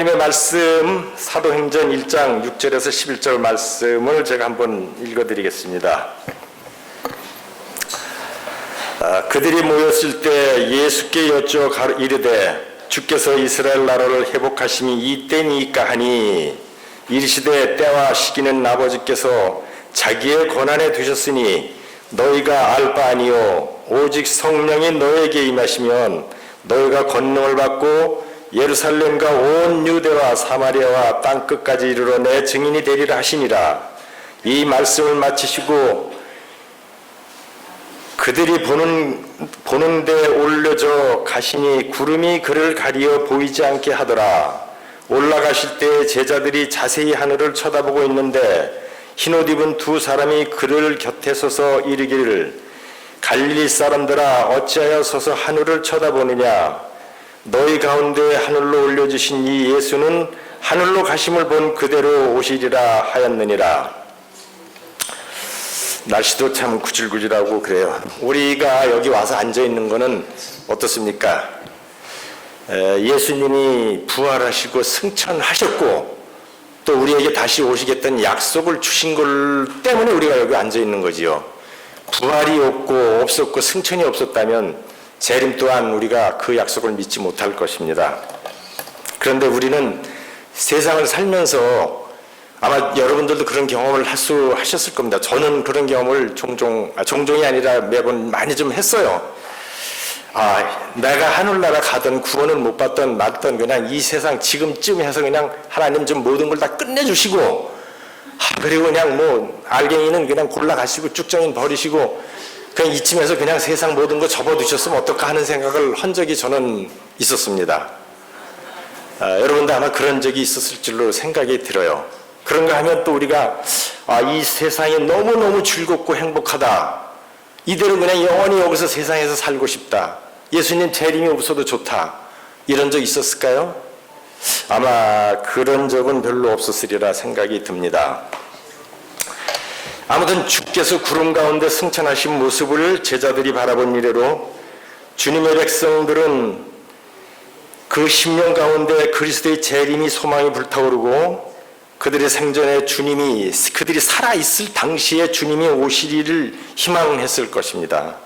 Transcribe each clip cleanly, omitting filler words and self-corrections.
하나님의 말씀 사도행전 1장 6절에서 11절 말씀을 제가 한번 읽어드리겠습니다. 그들이 모였을 때 예수께 여쭈어 이르되 주께서 이스라엘 나라를 회복하심이 이때니까 하니 이르시되 때와 시기는 아버지께서 자기의 권한에 두셨으니 너희가 알 바 아니요 오직 성령이 너에게 임하시면 너희가 권능을 받고 예루살렘과 온 유대와 사마리아와 땅끝까지 이르러 내 증인이 되리라 하시니라. 이 말씀을 마치시고 그들이 보는 데 올려져 가시니 구름이 그를 가리어 보이지 않게 하더라. 올라가실 때 제자들이 자세히 하늘을 쳐다보고 있는데 흰옷 입은 두 사람이 그를 곁에 서서 이르기를 갈릴리 사람들아 어찌하여 서서 하늘을 쳐다보느냐. 너희 가운데 하늘로 올려주신 이 예수는 하늘로 가심을 본 그대로 오시리라 하였느니라. 날씨도 참 구질구질하고 그래요. 우리가 여기 와서 앉아있는 거는 어떻습니까? 예수님이 부활하시고 승천하셨고 또 우리에게 다시 오시겠다는 약속을 주신 것 때문에 우리가 여기 앉아있는 거지요. 부활이 없었고 승천이 없었다면 재림 또한 우리가 그 약속을 믿지 못할 것입니다. 그런데 우리는 세상을 살면서 아마 여러분들도 그런 경험을 하셨을 겁니다. 저는 그런 경험을 종종이 아니라 매번 많이 좀 했어요. 내가 하늘나라 가든 구원을 못 받든 말든 그냥 이 세상 지금쯤 해서 그냥 하나님 좀 모든 걸 다 끝내주시고 그리고 그냥 뭐 알갱이는 그냥 골라가시고 쭉정인 버리시고 그냥 이쯤에서 그냥 세상 모든 거 접어두셨으면 어떨까 하는 생각을 한 적이 저는 있었습니다. 여러분도 아마 그런 적이 있었을 줄로 생각이 들어요. 그런가 하면 또 우리가 이 세상이 너무너무 즐겁고 행복하다. 이대로 그냥 영원히 여기서 세상에서 살고 싶다. 예수님 재림이 없어도 좋다. 이런 적 있었을까요? 아마 그런 적은 별로 없었으리라 생각이 듭니다. 아무튼 주께서 구름 가운데 승천하신 모습을 제자들이 바라본 이래로 주님의 백성들은 그 10년 가운데 그리스도의 재림이 소망이 불타오르고 그들의 생전에 그들이 살아있을 당시에 주님이 오시리를 희망했을 것입니다.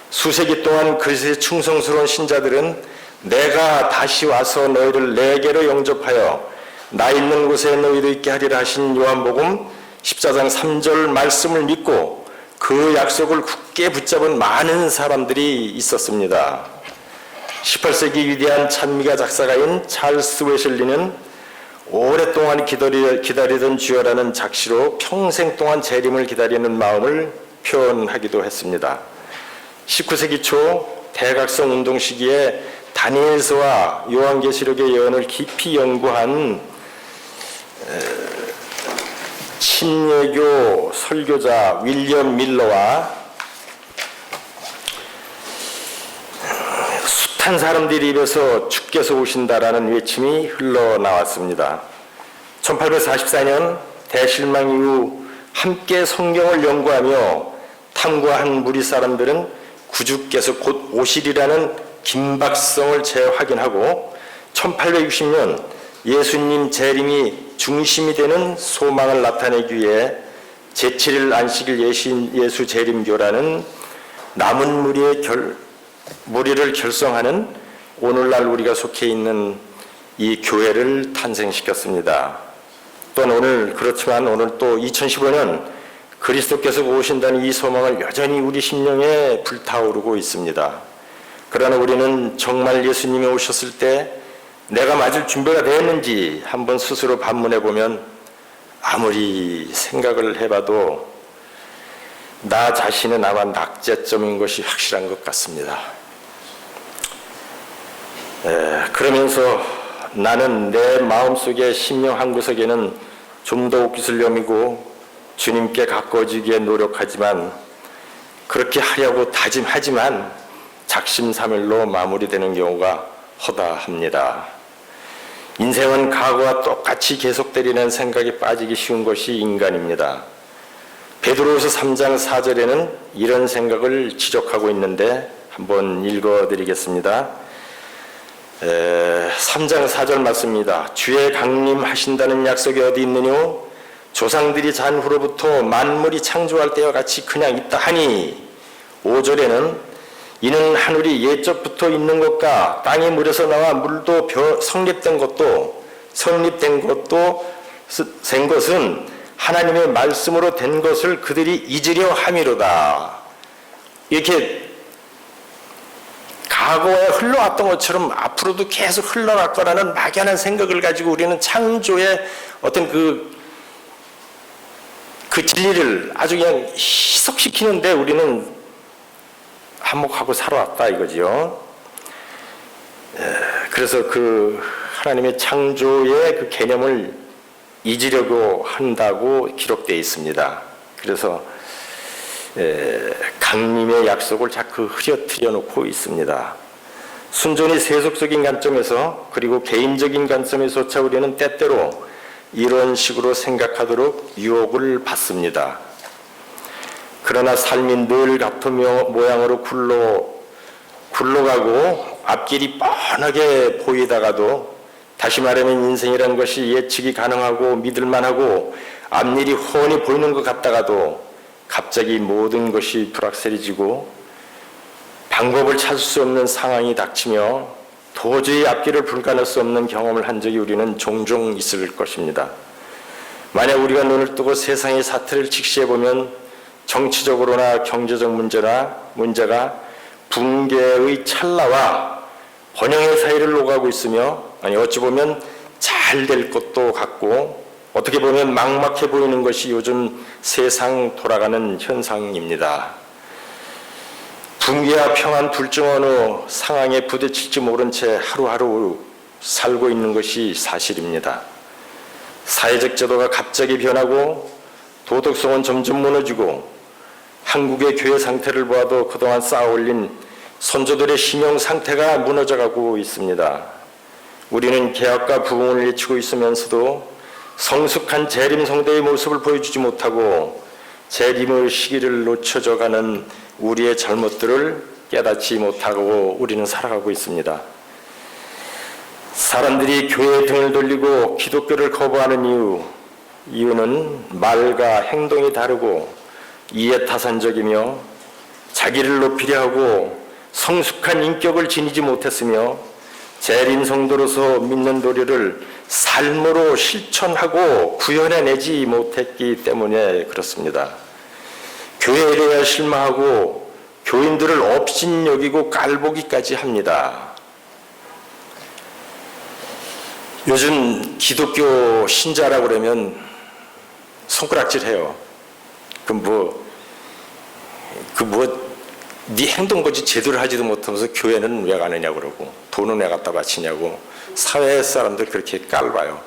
수세기 동안 그리스도의 충성스러운 신자들은 내가 다시 와서 너희를 내게로 영접하여 나 있는 곳에 너희도 있게 하리라 하신 요한복음 14장 3절 말씀을 믿고 그 약속을 굳게 붙잡은 많은 사람들이 있었습니다. 18세기 위대한 찬미가 작사가인 찰스 웨슬리는 오랫동안 기다리던 주여라는 작시로 평생 동안 재림을 기다리는 마음을 표현하기도 했습니다. 19세기 초 대각성 운동 시기에 다니엘서와 요한계시록의 예언을 깊이 연구한 신예교 설교자 윌리엄 밀러와 숱한 사람들이 입에서 주께서 오신다라는 외침이 흘러나왔습니다. 1844년 대실망 이후 함께 성경을 연구하며 탐구한 무리 사람들은 구주께서 곧 오시리라는 긴박성을 재확인하고 1860년 예수님 재림이 중심이 되는 소망을 나타내기 위해 제7일 안식일 예수 재림교라는 남은 무리를 결성하는 오늘날 우리가 속해 있는 이 교회를 탄생시켰습니다. 또한 그렇지만 오늘 또 2015년 그리스도께서 오신다는 이 소망을 여전히 우리 심령에 불타오르고 있습니다. 그러나 우리는 정말 예수님이 오셨을 때 내가 맞을 준비가 되었는지 한번 스스로 반문해 보면 아무리 생각을 해봐도 나 자신은 아마 낙제점인 것이 확실한 것 같습니다. 그러면서 나는 내 마음속에 심령 한구석에는 좀 더 웃기슬렴이고 주님께 가까워지기에 노력하지만 그렇게 하려고 다짐하지만 작심삼일로 마무리되는 경우가 허다합니다. 인생은 과거와 똑같이 계속되리라는 생각에 빠지기 쉬운 것이 인간입니다. 베드로후서 3장 4절에는 이런 생각을 지적하고 있는데 한번 읽어드리겠습니다. 3장 4절 맞습니다. 주의 강림하신다는 약속이 어디 있느냐? 조상들이 잔 후로부터 만물이 창조할 때와 같이 그냥 있다 하니 5절에는 이는 하늘이 예적부터 있는 것과 땅이 물에서 나와 물도 성립된 것도 된 것은 하나님의 말씀으로 된 것을 그들이 잊으려 함이로다. 이렇게 과거에 흘러왔던 것처럼 앞으로도 계속 흘러갈 거라는 막연한 생각을 가지고 우리는 창조의 어떤 그 진리를 아주 그냥 희석시키는데 우리는 한몫하고 살아왔다 이거지요. 그래서 그 하나님의 창조의 그 개념을 잊으려고 한다고 기록되어 있습니다. 그래서 강림의 약속을 자꾸 흐려뜨려 놓고 있습니다. 순전히 세속적인 관점에서 그리고 개인적인 관점에서조차 우리는 때때로 이런 식으로 생각하도록 유혹을 받습니다. 그러나 삶이 늘 같은 모양으로 굴러가고 앞길이 뻔하게 보이다가도 다시 말하면 인생이라는 것이 예측이 가능하고 믿을만하고 앞일이 훤히 보이는 것 같다가도 갑자기 모든 것이 불확실해지고 방법을 찾을 수 없는 상황이 닥치며 도저히 앞길을 불가할 수 없는 경험을 한 적이 우리는 종종 있을 것입니다. 만약 우리가 눈을 뜨고 세상의 사태를 직시해보면 정치적으로나 경제적 문제가 붕괴의 찰나와 번영의 사이를 오가고 있으며 어찌 보면 잘 될 것도 같고 어떻게 보면 막막해 보이는 것이 요즘 세상 돌아가는 현상입니다. 붕괴와 평안 둘 중 어느 상황에 부딪힐지 모른 채 하루하루 살고 있는 것이 사실입니다. 사회적 제도가 갑자기 변하고 도덕성은 점점 무너지고 한국의 교회 상태를 보아도 그동안 쌓아올린 선조들의 신용 상태가 무너져가고 있습니다. 우리는 개혁과 부흥을 외치고 있으면서도 성숙한 재림 성도의 모습을 보여주지 못하고 재림의 시기를 놓쳐져가는 우리의 잘못들을 깨닫지 못하고 우리는 살아가고 있습니다. 사람들이 교회에 등을 돌리고 기독교를 거부하는 이유는 말과 행동이 다르고 이해타산적이며 자기를 높이려 하고 성숙한 인격을 지니지 못했으며 재림 성도로서 믿는 도리를 삶으로 실천하고 구현해내지 못했기 때문에 그렇습니다. 교회에 대해 실망하고 교인들을 업신여기고 깔보기까지 합니다. 요즘 기독교 신자라고 그러면 손가락질해요. 네 행동거지 제대로 하지도 못하면서 교회는 왜 가느냐고 그러고 돈은 왜 갖다 바치냐고 사회 사람들 그렇게 깔봐요.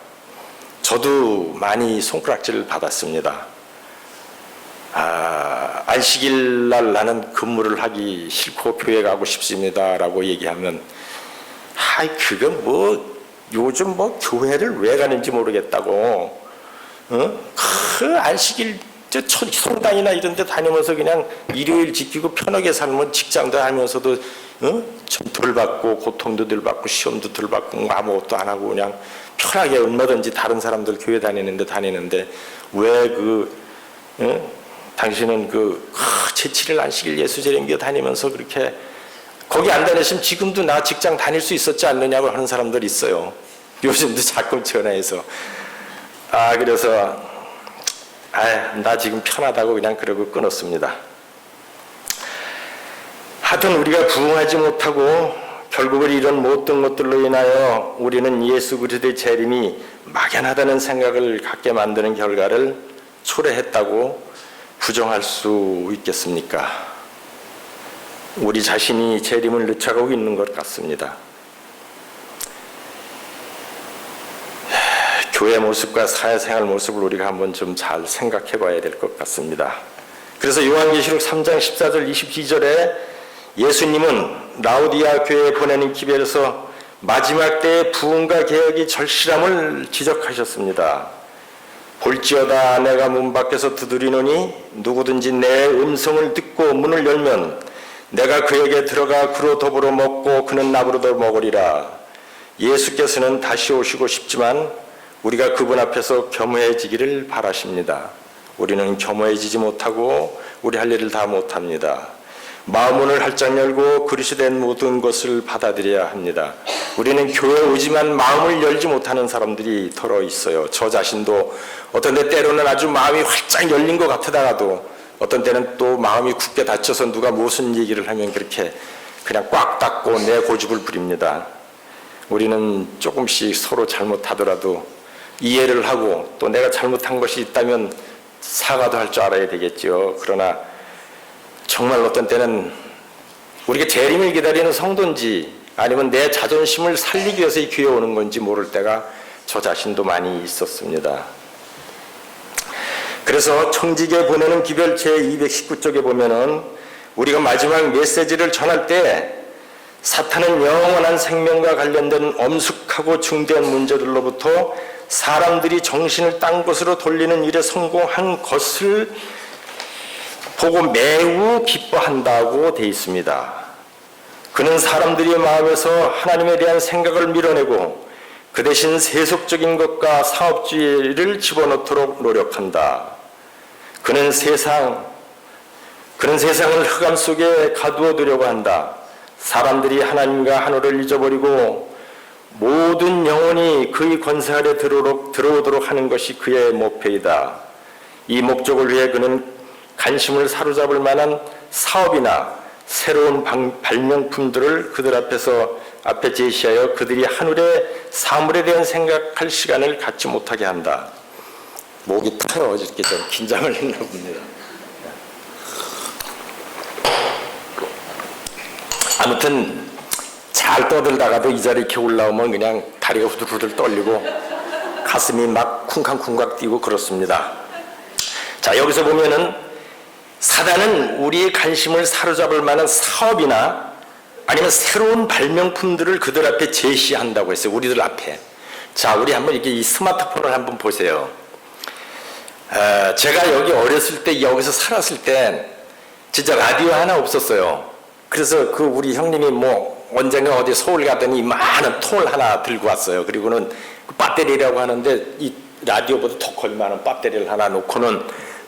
저도 많이 손가락질을 받았습니다. 안식일 날 나는 근무를 하기 싫고 교회 가고 싶습니다 라고 얘기하면 그건 요즘 교회를 왜 가는지 모르겠다고 그 안식일 성당이나 이런 데 다니면서 그냥 일요일 지키고 편하게 살면 직장도 하면서도 좀 덜 받고 고통도 덜 받고 시험도 덜 받고 아무것도 안 하고 그냥 편하게 얼마든지 다른 사람들 교회 다니는데 왜 당신은 제7일 안식일 예수제령교 다니면서 그렇게 거기 안 다녔으면 지금도 나 직장 다닐 수 있었지 않느냐고 하는 사람들이 있어요. 요즘도 가끔 전화해서 그래서 나 지금 편하다고 그냥 그러고 끊었습니다. 하여튼 우리가 부응하지 못하고 결국은 이런 못된 것들로 인하여 우리는 예수 그리스도의 재림이 막연하다는 생각을 갖게 만드는 결과를 초래했다고 부정할 수 있겠습니까? 우리 자신이 재림을 늦춰가고 있는 것 같습니다. 교회 모습과 사회생활 모습을 우리가 한번 좀 잘 생각해 봐야 될 것 같습니다. 그래서 요한계시록 3장 14절 22절에 예수님은 라오디아 교회에 보내는 기별에서 마지막 때의 부흥과 개혁이 절실함을 지적하셨습니다. 볼지어다 내가 문 밖에서 두드리노니 누구든지 내 음성을 듣고 문을 열면 내가 그에게 들어가 그로 더불어 먹고 그는 나무로 더 먹으리라. 예수께서는 다시 오시고 싶지만 우리가 그분 앞에서 겸허해지기를 바라십니다. 우리는 겸허해지지 못하고 우리 할 일을 다 못합니다. 마음문을 활짝 열고 그릇이 된 모든 것을 받아들여야 합니다. 우리는 교회에 오지만 마음을 열지 못하는 사람들이 덜어 있어요. 저 자신도 어떤 때 때로는 아주 마음이 활짝 열린 것 같다가도 어떤 때는 또 마음이 굳게 닫혀서 누가 무슨 얘기를 하면 그렇게 그냥 꽉 닫고 내 고집을 부립니다. 우리는 조금씩 서로 잘못하더라도 이해를 하고 또 내가 잘못한 것이 있다면 사과도 할 줄 알아야 되겠죠. 그러나 정말 어떤 때는 우리가 재림을 기다리는 성도인지 아니면 내 자존심을 살리기 위해서 이 교회에 오는 건지 모를 때가 저 자신도 많이 있었습니다. 그래서 청지기에 보내는 기별 제219쪽에 보면은 우리가 마지막 메시지를 전할 때 사탄은 영원한 생명과 관련된 엄숙하고 중대한 문제들로부터 사람들이 정신을 딴 것으로 돌리는 일에 성공한 것을 보고 매우 기뻐한다고 되어 있습니다. 그는 사람들의 마음에서 하나님에 대한 생각을 밀어내고 그 대신 세속적인 것과 상업주의를 집어넣도록 노력한다. 그는 세상을 흑암 속에 가두어두려고 한다. 사람들이 하나님과 하늘을 잊어버리고 모든 영혼이 그의 권세 아래 들어오도록 하는 것이 그의 목표이다. 이 목적을 위해 그는 관심을 사로잡을 만한 사업이나 새로운 발명품들을 그들 앞에 제시하여 그들이 하늘의 사물에 대한 생각할 시간을 갖지 못하게 한다. 목이 타요. 이렇게 좀 긴장을 했나 봅니다. 아무튼 잘 떠들다가도 이 자리에 이렇게 올라오면 그냥 다리가 후들후들 떨리고 가슴이 막 쿵쾅쿵쾅 뛰고 그렇습니다. 자, 여기서 보면은 사단은 우리의 관심을 사로잡을 만한 사업이나 아니면 새로운 발명품들을 그들 앞에 제시한다고 했어요. 우리들 앞에. 자, 우리 한번 이렇게 이 스마트폰을 한번 보세요. 제가 여기 어렸을 때 여기서 살았을 때 진짜 라디오 하나 없었어요. 그래서 그 우리 형님이 뭐 언젠가 어디 서울 가더니 많은 통을 하나 들고 왔어요. 그리고는 그 배터리라고 하는데 이 라디오보다 더 걸만한 배터리를 하나 놓고는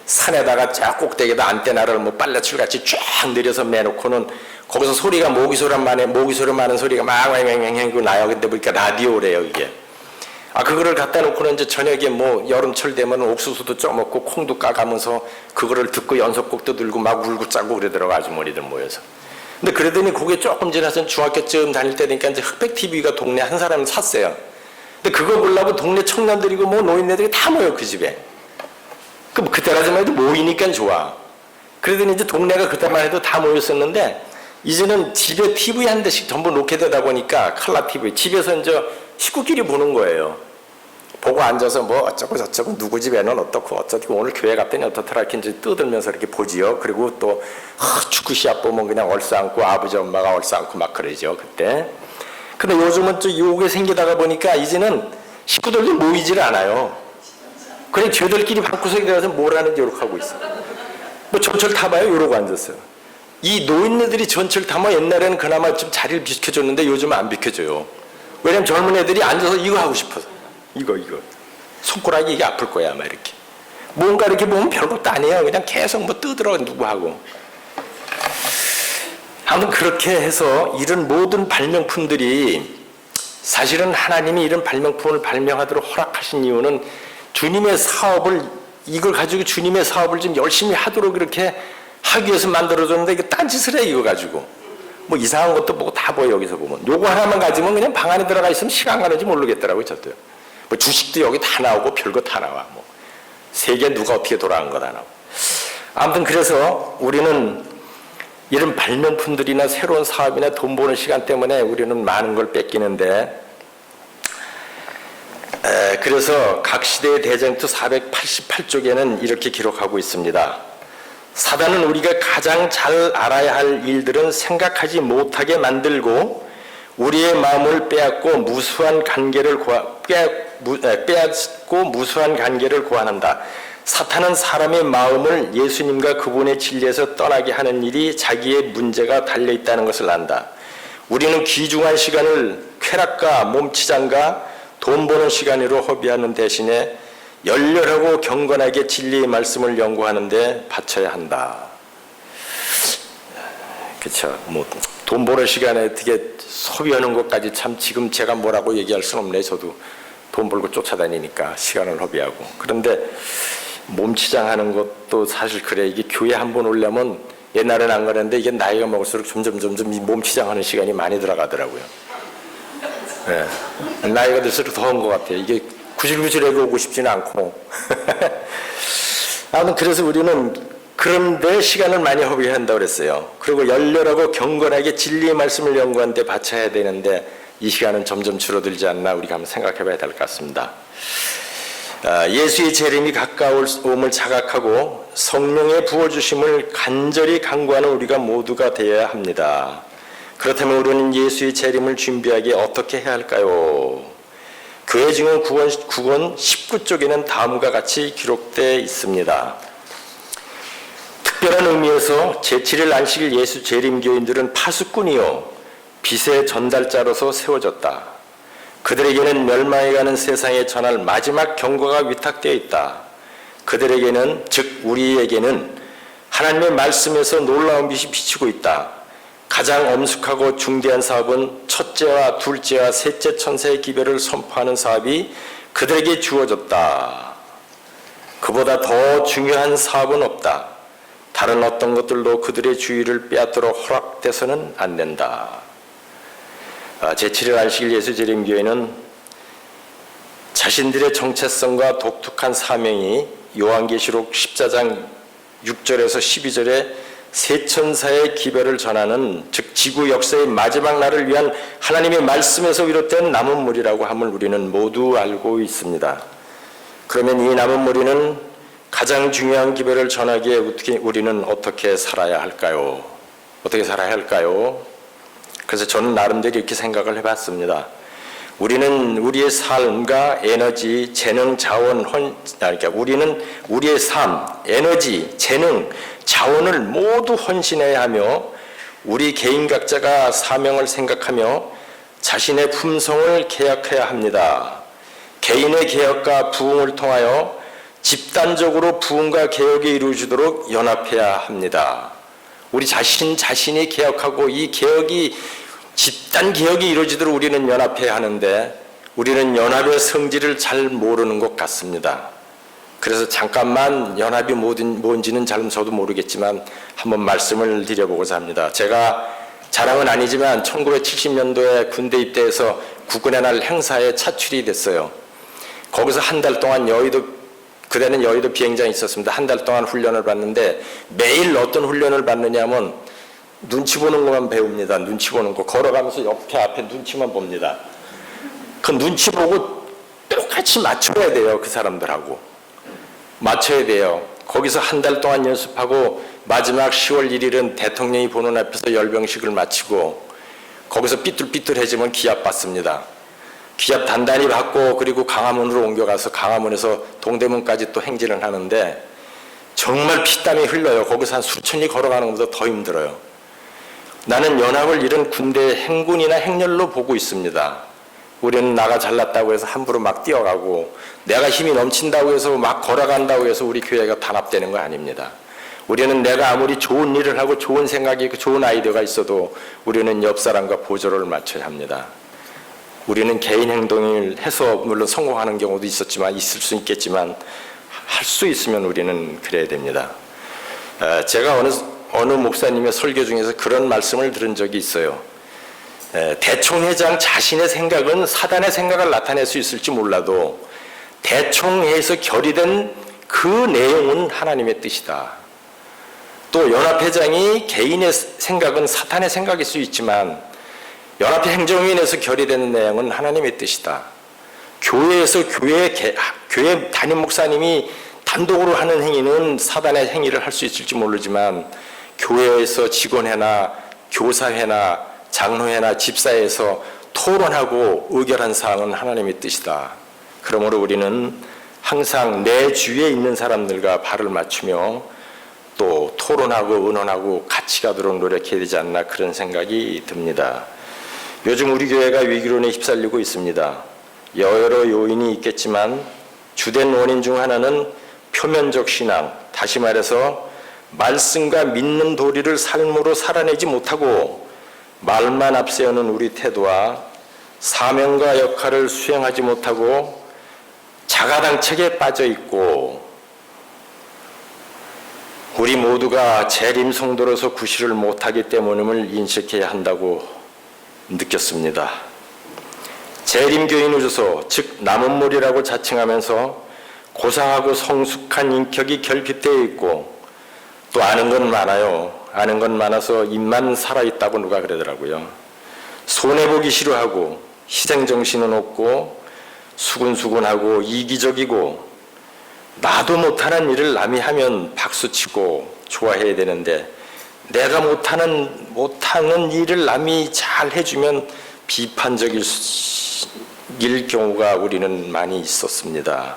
산에다가 쫙 꼭대기에다 안테나를 뭐 빨래줄같이 쫙 내려서 매놓고는 거기서 소리가 모기 소리 많은 소리가 막 맹맹맹맹 나요. 근데 보니까 라디오래요, 이게. 그거를 갖다 놓고는 이제 저녁에 뭐 여름철 되면 옥수수도 쪄먹고 콩도 까가면서 그거를 듣고 연속곡도 들고 막 울고 짜고 그러더라고, 아주머니들 모여서. 근데 그러더니 그게 조금 지나서 중학교쯤 다닐 때 되니까 이제 흑백 TV가 동네 한 사람이 샀어요. 근데 그거 보려고 동네 청년들이고 뭐 노인네들이 다 모여, 그 집에. 그럼 그때까지만 해도 모이니까 좋아. 그러더니 이제 동네가 그때만 해도 다 모였었는데 이제는 집에 TV 한 대씩 전부 놓게 되다 보니까 칼라 TV 집에서 이제 식구끼리 보는 거예요. 보고 앉아서 뭐 어쩌고 저쩌고 누구 집에는 어떻고 어쩌고 오늘 교회 갔더니 어떻더라 이렇게 이제 떠들면서 이렇게 보지요. 그리고 또 축구 시합 보면 그냥 얼싸안고 아버지 엄마가 얼싸안고 막 그러죠, 그때. 근데 요즘은 또 요게 생기다가 보니까 이제는 식구들도 모이질 않아요. 그냥 저들끼리 방구석에 들어가서 뭘 하는지 이렇게 하고 있어. 뭐 전철 타봐요, 이러고 앉았어요. 이 노인네들이 전철 타면 옛날에는 그나마 좀 자리를 비켜줬는데 요즘은 안 비켜줘요. 왜냐면 젊은 애들이 앉아서 이거 하고 싶어서. 이거. 손가락이 이게 아플 거야, 아마 이렇게. 뭔가 이렇게 보면 별것도 아니에요. 그냥 계속 뭐 뜨더라고, 누구 하고. 아무튼 그렇게 해서 이런 모든 발명품들이 사실은 하나님이 이런 발명품을 발명하도록 허락하신 이유는 주님의 사업을, 이걸 가지고 주님의 사업을 좀 열심히 하도록 이렇게 하기 위해서 만들어줬는데 이게 딴짓을 해, 이거 가지고. 뭐 이상한 것도 보고 다 보여, 여기서 보면. 요거 하나만 가지면 그냥 방 안에 들어가 있으면 시간 가는지 모르겠더라고요, 저도요. 뭐 주식도 여기 다 나오고 별거 다 나와. 뭐 세계 누가 어떻게 돌아간 거 다 나오고. 아무튼 그래서 우리는 이런 발명품들이나 새로운 사업이나 돈 버는 시간 때문에 우리는 많은 걸 뺏기는데, 그래서 각 시대의 대쟁투 488쪽에는 이렇게 기록하고 있습니다. 사단은 우리가 가장 잘 알아야 할 일들은 생각하지 못하게 만들고 우리의 마음을 빼앗고 무수한 관계를 고안한다. 사탄은 사람의 마음을 예수님과 그분의 진리에서 떠나게 하는 일이 자기의 문제가 달려있다는 것을 안다. 우리는 귀중한 시간을 쾌락과 몸치장과 돈 버는 시간으로 허비하는 대신에 열렬하고 경건하게 진리의 말씀을 연구하는 데 바쳐야 한다. 그렇죠. 돈 버는 시간에 어떻게 소비하는 것까지 참 지금 제가 뭐라고 얘기할 수는 없네. 저도 돈 벌고 쫓아다니니까 시간을 허비하고. 그런데 몸치장하는 것도 사실 그래. 이게 교회 한 번 오려면 옛날에는 안 그랬는데 이게 나이가 먹을수록 점점 이 몸치장하는 시간이 많이 들어가더라고요. 네. 나이가 들수록 더 한 것 같아요. 이게 구질구질하게 오고 싶지는 않고. 아무튼 그래서 우리는 그런데 시간을 많이 허비한다고 그랬어요. 그리고 열렬하고 경건하게 진리의 말씀을 연구하는 데 바쳐야 되는데 이 시간은 점점 줄어들지 않나 우리가 한번 생각해 봐야 될 것 같습니다. 예수의 재림이 가까움을 자각하고 성령의 부어주심을 간절히 간구하는 우리가 모두가 되어야 합니다. 그렇다면 우리는 예수의 재림을 준비하기 어떻게 해야 할까요? 교회 증언 9권 19쪽에는 다음과 같이 기록되어 있습니다. 특별한 의미에서 제7일 안식일 예수 재림교인들은 파수꾼이요 빛의 전달자로서 세워졌다. 그들에게는 멸망해가는 세상에 전할 마지막 경고가 위탁되어 있다. 그들에게는 즉 우리에게는 하나님의 말씀에서 놀라운 빛이 비치고 있다. 가장 엄숙하고 중대한 사업은 첫째와 둘째와 셋째 천사의 기별을 선포하는 사업이 그들에게 주어졌다. 그보다 더 중요한 사업은 없다. 다른 어떤 것들도 그들의 주의를 빼앗도록 허락돼서는 안 된다. 제7일 안식일 예수재림교회는 자신들의 정체성과 독특한 사명이 요한계시록 14장 6절에서 12절에 세 천사의 기별을 전하는 즉 지구 역사의 마지막 날을 위한 하나님의 말씀에서 비롯된 남은 무리라고 함을 우리는 모두 알고 있습니다. 그러면 이 남은 무리는 가장 중요한 기별을 전하기에 우리는 어떻게 살아야 할까요? 어떻게 살아야 할까요? 그래서 저는 나름대로 이렇게 생각을 해봤습니다. 우리는 우리의 삶과 에너지, 재능, 자원, 그러니까 우리는 우리의 삶, 에너지, 재능, 자원을 모두 헌신해야 하며 우리 개인 각자가 사명을 생각하며 자신의 품성을 개혁해야 합니다. 개인의 개혁과 부흥을 통하여 집단적으로 부흥과 개혁이 이루어지도록 연합해야 합니다. 우리 자신이 개혁하고 이 개혁이 집단 개혁이 이루어지도록 우리는 연합해야 하는데 우리는 연합의 성질을 잘 모르는 것 같습니다. 그래서 잠깐만 연합이 뭔지는 잘 저도 모르겠지만 한번 말씀을 드려보고자 합니다. 제가 자랑은 아니지만 1970년도에 군대 입대해서 국군의 날 행사에 차출이 됐어요. 거기서 한 달 동안 그때는 여의도 비행장에 있었습니다. 한 달 동안 훈련을 받는데 매일 어떤 훈련을 받느냐면 눈치 보는 것만 배웁니다. 눈치 보는 거. 걸어가면서 옆에 앞에 눈치만 봅니다. 그 눈치 보고 똑같이 맞춰야 돼요. 그 사람들하고. 맞춰야 돼요. 거기서 한 달 동안 연습하고 마지막 10월 1일은 대통령이 보는 앞에서 열병식을 마치고 거기서 삐뚤삐뚤해지면 기합 받습니다. 기합 단단히 받고 그리고 강화문으로 옮겨가서 강화문에서 동대문까지 또 행진을 하는데 정말 피땀이 흘러요. 거기서 한 수천리 걸어가는 것보다 더 힘들어요. 나는 연합을 이룬 군대의 행군이나 행렬로 보고 있습니다. 우리는 나가 잘났다고 해서 함부로 막 뛰어가고 내가 힘이 넘친다고 해서 막 걸어간다고 해서 우리 교회가 단합되는 거 아닙니다. 우리는 내가 아무리 좋은 일을 하고 좋은 생각이 좋은 아이디어가 있어도 우리는 옆 사람과 보조를 맞춰야 합니다. 우리는 개인 행동을 해서 물론 성공하는 경우도 있을 수 있겠지만 할 수 있으면 우리는 그래야 됩니다. 제가 어느 목사님의 설교 중에서 그런 말씀을 들은 적이 있어요. 대총회장 자신의 생각은 사단의 생각을 나타낼 수 있을지 몰라도 대총회에서 결의된 그 내용은 하나님의 뜻이다. 또 연합회장이 개인의 생각은 사탄의 생각일 수 있지만 연합회 행정위원회에서 결의되는 내용은 하나님의 뜻이다. 교회에서 교회 담임 목사님이 단독으로 하는 행위는 사단의 행위를 할 수 있을지 모르지만 교회에서 직원회나 교사회나 장로회나 집사회에서 토론하고 의결한 사항은 하나님의 뜻이다. 그러므로 우리는 항상 내 주위에 있는 사람들과 발을 맞추며 또 토론하고 의논하고 같이 가도록 노력해야 되지 않나 그런 생각이 듭니다. 요즘 우리 교회가 위기론에 휩쓸리고 있습니다. 여러 요인이 있겠지만 주된 원인 중 하나는 표면적 신앙, 다시 말해서 말씀과 믿는 도리를 삶으로 살아내지 못하고 말만 앞세우는 우리 태도와 사명과 역할을 수행하지 못하고 자가당착에 빠져 있고, 우리 모두가 재림 성도로서 구실을 못하기 때문임을 인식해야 한다고 느꼈습니다. 재림교인으로서, 즉 남은몰이라고 자칭하면서 고상하고 성숙한 인격이 결핍되어 있고, 또 아는 건 많아요. 아는 건 많아서 입만 살아있다고 누가 그러더라고요. 손해보기 싫어하고 희생정신은 없고 수근수근하고 이기적이고, 나도 못하는 일을 남이 하면 박수치고 좋아해야 되는데 내가 못하는 일을 남이 잘 해주면 비판적일 경우가 우리는 많이 있었습니다.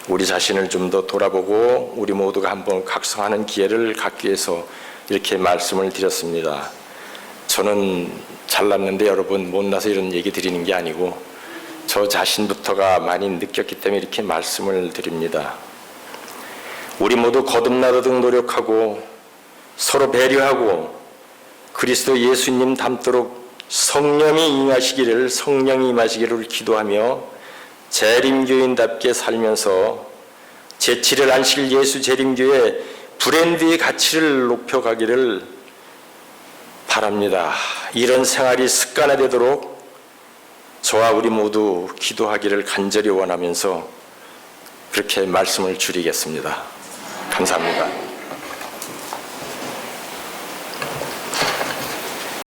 우리 자신을 좀 더 돌아보고 우리 모두가 한번 각성하는 기회를 갖기 위해서 이렇게 말씀을 드렸습니다. 저는 잘났는데 여러분 못나서 이런 얘기 드리는 게 아니고 저 자신부터가 많이 느꼈기 때문에 이렇게 말씀을 드립니다. 우리 모두 거듭나도록 노력하고 서로 배려하고 그리스도 예수님 닮도록 성령이 임하시기를 기도하며 재림교인답게 살면서 제7일 안식일 예수 재림교회 브랜드의 가치를 높여가기를 바랍니다. 이런 생활이 습관화되도록 저와 우리 모두 기도하기를 간절히 원하면서 그렇게 말씀을 줄이겠습니다. 감사합니다.